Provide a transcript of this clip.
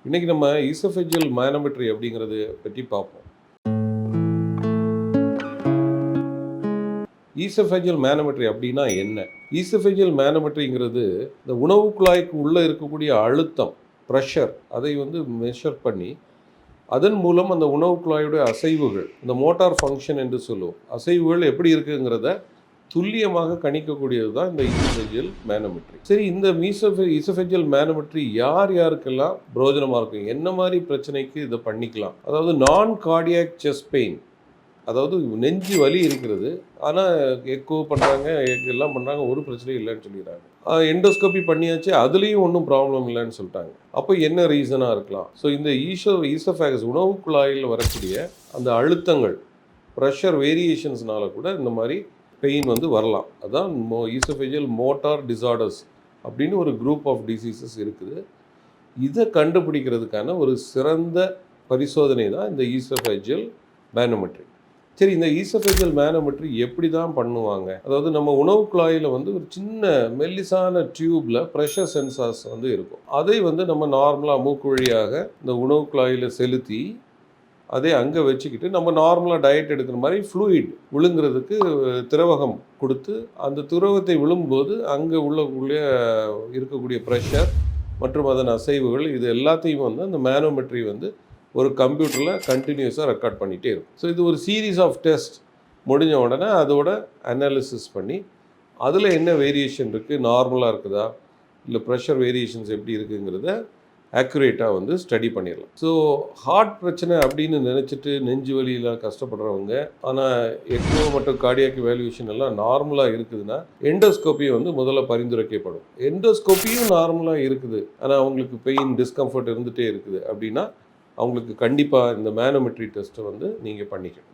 இன்றைக்கி நம்ம ஈசோஃபேஜியல் மேனோமெட்ரி அப்படிங்கிறத பற்றி பார்ப்போம். ஈசோஃபேஜியல் மேனோமெட்ரி அப்படின்னா என்ன? ஈசோஃபேஜியல் மேனோமெட்ரிங்கிறது இந்த உணவு குழாய்க்கு உள்ளே இருக்கக்கூடிய அழுத்தம், ப்ரெஷர், அதை மெஷர் பண்ணி அதன் மூலம் அந்த உணவு குழாயுடைய அசைவுகள், இந்த மோட்டார் ஃபங்க்ஷன் என்று சொல்லுவோம், அசைவுகள் எப்படி இருக்குங்கிறத துல்லியமாக கணிக்கக்கூடியது தான் இந்த ஈசோஃபேஜியல் மேனோமெட்ரி. சரி, இந்த ஈசோஃபேஜியல் மேனோமெட்ரி யாருக்கெல்லாம் பிரயோஜனமாக இருக்கும், என்ன மாதிரி பிரச்சனைக்கு இதை பண்ணிக்கலாம்? அதாவது நான் கார்டியாக் செஸ்ட் பெயின், அதாவது நெஞ்சு வலி இருக்கிறது, ஆனால் எக்கோ பண்ணுறாங்க, எல்லாம் பண்ணுறாங்க, ஒரு பிரச்சனையும் இல்லைன்னு சொல்லிடுறாங்க. எண்டோஸ்கோபி பண்ணியாச்சு, அதுலேயும் ஒன்றும் ப்ராப்ளம் இல்லைன்னு சொல்லிட்டாங்க. அப்போ என்ன ரீசனாக இருக்கலாம்? ஸோ இந்த ஈசோஃபேகஸ் உணவு குழாயில் வரக்கூடிய அந்த அழுத்தங்கள், ப்ரெஷர் வேரியேஷன்ஸ்னால கூட இந்த மாதிரி பெயின் வரலாம். அதுதான் ஈசோஃபேஜியல் மோட்டார் டிசார்டர்ஸ் அப்படின்னு ஒரு குரூப் ஆஃப் டிசீசஸ் இருக்குது. இதை கண்டுபிடிக்கிறதுக்கான ஒரு சிறந்த பரிசோதனை தான் இந்த ஈசோஃபேஜியல் மேனோமெட்ரி. சரி, இந்த ஈசோஃபேஜியல் மேனோமெட்ரி எப்படி தான் பண்ணுவாங்க? அதாவது நம்ம உணவு குழாயில் ஒரு சின்ன மெல்லிசான டியூப்பில் ப்ரெஷர் சென்சார்ஸ் இருக்கும். அதை நம்ம நார்மலாக மூக்கு வழியாக இந்த உணவு குழாயில் செலுத்தி அதை அங்கே வச்சுக்கிட்டு நம்ம நார்மலாக டயட் எடுக்கிற மாதிரி ஃப்ளூயிட் விழுங்குறதுக்கு திரவகம் கொடுத்து, அந்த திரவத்தை விழும்போது அங்கே உள்ளே இருக்கக்கூடிய ப்ரெஷர் மற்றும் அதன் அசைவுகள் இது எல்லாத்தையும் அந்த மேனோமெட்ரி ஒரு கம்ப்யூட்டரில் கண்டினியூஸாக ரெக்கார்ட் பண்ணிகிட்டே இருக்கும். ஸோ இது ஒரு சீரீஸ் ஆஃப் டெஸ்ட் முடிஞ்ச உடனே அதோட அனாலிசிஸ் பண்ணி அதில் என்ன வேரியேஷன் இருக்குது, நார்மலாக இருக்குதா இல்லை ப்ரெஷர் வேரியேஷன்ஸ் எப்படி இருக்குங்கிறத ஆக்யூரேட்டாக ஸ்டடி பண்ணிடலாம். ஸோ ஹார்ட் பிரச்சனை அப்படின்னு நினச்சிட்டு நெஞ்சு வலியெல்லாம் கஷ்டப்படுறவங்க, ஆனால் எக்கோ மற்றும் கார்டியாக் வேல்யூவேஷன் எல்லாம் நார்மலாக இருக்குதுன்னா எண்டோஸ்கோப்பி முதல்ல பரிந்துரைக்கப்படும். எண்டோஸ்கோப்பியும் நார்மலாக இருக்குது, ஆனால் அவங்களுக்கு பெயின் டிஸ்கம்ஃபர்ட் இருந்துகிட்டே இருக்குது அப்படின்னா அவங்களுக்கு கண்டிப்பாக இந்த மேனோமெட்ரி டெஸ்ட்டை நீங்கள் பண்ணிக்கணும்.